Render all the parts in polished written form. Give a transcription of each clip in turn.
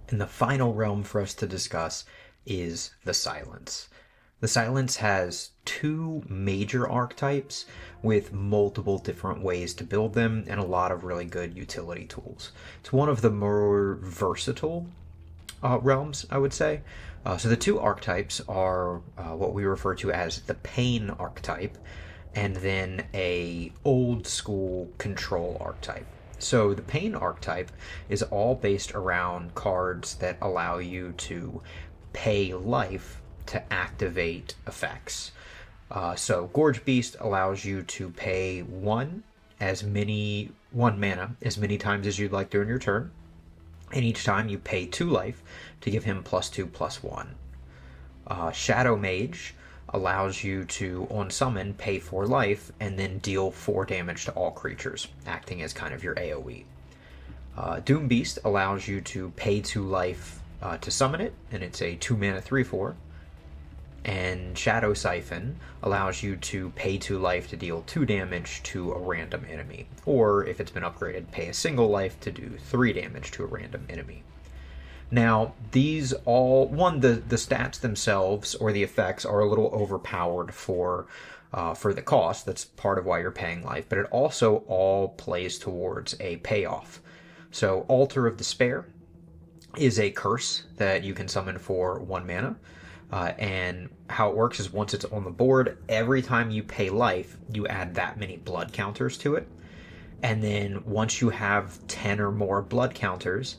And the final realm for us to discuss is the Silence. The Silence has two major archetypes with multiple different ways to build them and a lot of really good utility tools. It's one of the more versatile realms, I would say. So the two archetypes are what we refer to as the Pain archetype and then a old school Control archetype. So the Pain archetype is all based around cards that allow you to pay life to activate effects. So Gorge Beast allows you to pay one mana as many times as you'd like during your turn, and each time you pay 2 life to give him +2/+1. Shadow Mage allows you to, on summon, pay 4 life and then deal 4 damage to all creatures, acting as kind of your AoE. Doom Beast allows you to pay 2 life to summon it, and it's a 2 mana 3/4. And Shadow Siphon allows you to pay 2 life to deal 2 damage to a random enemy. Or, if it's been upgraded, pay a single life to do 3 damage to a random enemy. Now, these all, the stats themselves or the effects are a little overpowered for the cost. That's part of why you're paying life, but it also all plays towards a payoff. So, Altar of Despair is a curse that you can summon for 1 mana. And how it works is once it's on the board, every time you pay life, you add that many blood counters to it. And then once you have 10 or more blood counters,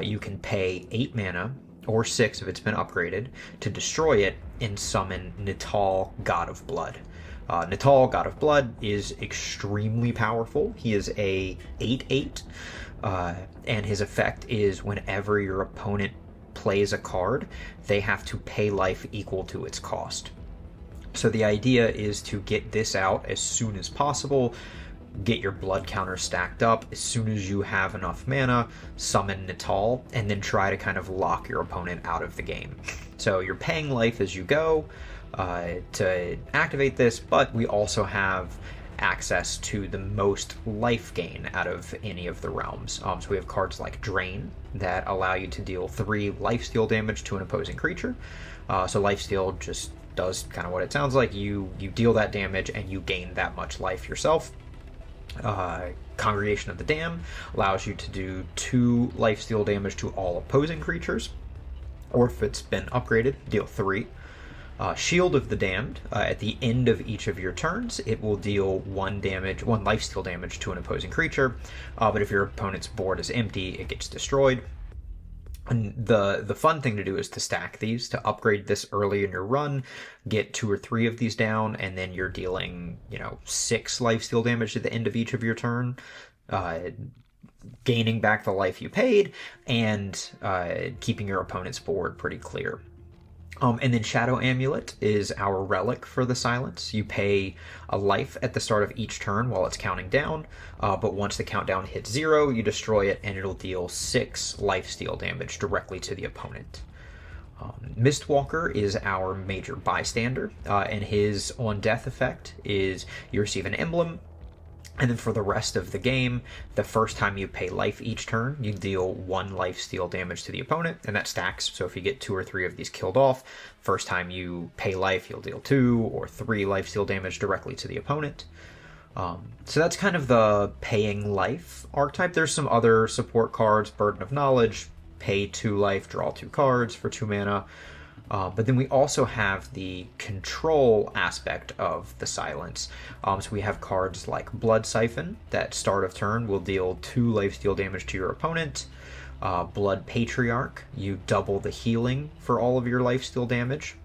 you can pay 8 mana, or 6 if it's been upgraded, to destroy it and summon Natal, God of Blood. Natal, God of Blood, is extremely powerful. He is a 8/8, and his effect is whenever your opponent plays a card, they have to pay life equal to its cost. So the idea is to get this out as soon as possible, get your blood counter stacked up. As soon as you have enough mana, summon Natal, and then try to kind of lock your opponent out of the game. So you're paying life as you go to activate this, but we also have access to the most life gain out of any of the realms. So we have cards like Drain that allow you to deal 3 lifesteal damage to an opposing creature. So lifesteal just does kind of what it sounds like. You deal that damage and you gain that much life yourself. Congregation of the Dam allows you to do 2 lifesteal damage to all opposing creatures, or if it's been upgraded, deal 3. Shield of the Damned, at the end of each of your turns, it will deal 1 lifesteal damage to an opposing creature, but if your opponent's board is empty, it gets destroyed. And the fun thing to do is to stack these, to upgrade this early in your run, get 2 or 3 of these down, and then you're dealing, 6 lifesteal damage at the end of each of your turn, gaining back the life you paid, and keeping your opponent's board pretty clear. And then Shadow Amulet is our relic for the Silence. You pay a life at the start of each turn while it's counting down, but once the countdown hits 0, you destroy it and it'll deal 6 lifesteal damage directly to the opponent. Mistwalker is our major bystander, and his on-death effect is you receive an emblem, and then for the rest of the game, the first time you pay life each turn, you deal 1 lifesteal damage to the opponent, and that stacks. So if you get 2 or 3 of these killed off, first time you pay life, you'll deal 2 or 3 lifesteal damage directly to the opponent. So that's kind of the paying life archetype. There's some other support cards, Burden of Knowledge, pay 2 life, draw 2 cards for 2 mana. But then we also have the control aspect of the Silence. So we have cards like Blood Siphon that start of turn will deal 2 lifesteal damage to your opponent. Blood Patriarch, you double the healing for all of your lifesteal damage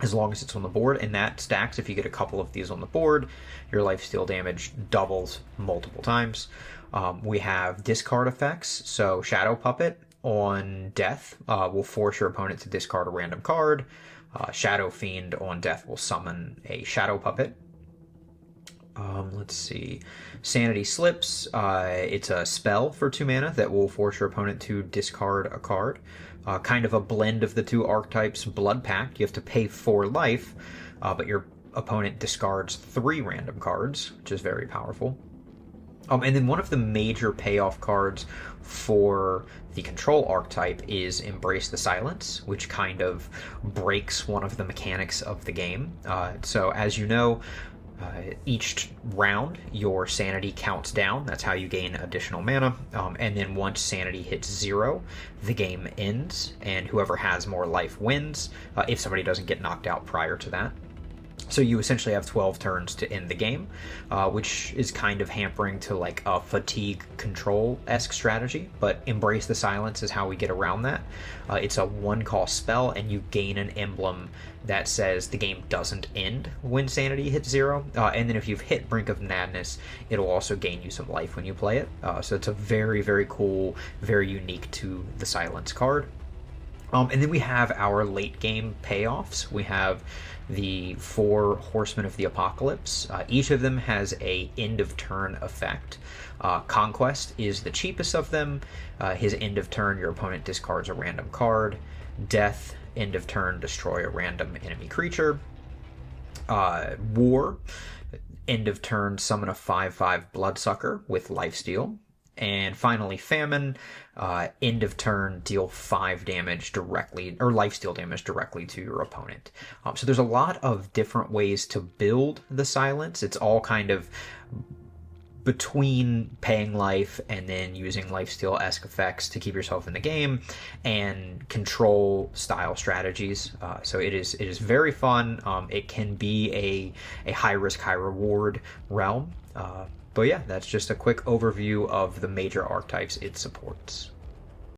as long as it's on the board, and that stacks. If you get a couple of these on the board, your lifesteal damage doubles multiple times. We have discard effects, so Shadow Puppet on death will force your opponent to discard a random card. Shadow Fiend on death will summon a Shadow Puppet. Let's see. Sanity Slips. It's a spell for 2 mana that will force your opponent to discard a card. Kind of a blend of the 2 archetypes. Blood Pact. You have to pay 4 life, but your opponent discards 3 random cards, which is very powerful. And then one of the major payoff cards for the control archetype is Embrace the Silence, which kind of breaks one of the mechanics of the game. So, as you know, each round your sanity counts down. That's how you gain additional mana. And then once sanity hits 0, the game ends, and whoever has more life wins if somebody doesn't get knocked out prior to that. So you essentially have 12 turns to end the game, which is kind of hampering to like a fatigue control-esque strategy, but Embrace the Silence is how we get around that. It's a 1-cost spell, and you gain an emblem that says the game doesn't end when sanity hits 0, and then if you've hit Brink of Madness, it'll also gain you some life when you play it. So it's a very, very cool, very unique to the Silence card. And then we have our late game payoffs. We have the 4 Horsemen of the Apocalypse. Each of them has a end of turn effect. Conquest is the cheapest of them. His end of turn, your opponent discards a random card. Death, end of turn, destroy a random enemy creature. War, end of turn, summon a 5/5 Bloodsucker with Lifesteal. And finally, Famine, end of turn, deal 5 damage directly, or lifesteal damage directly to your opponent. So there's a lot of different ways to build the Silence. It's all kind of between paying life and then using lifesteal-esque effects to keep yourself in the game, and control style strategies. So it is very fun. It can be a high risk, high reward realm. But yeah, that's just a quick overview of the major archetypes it supports.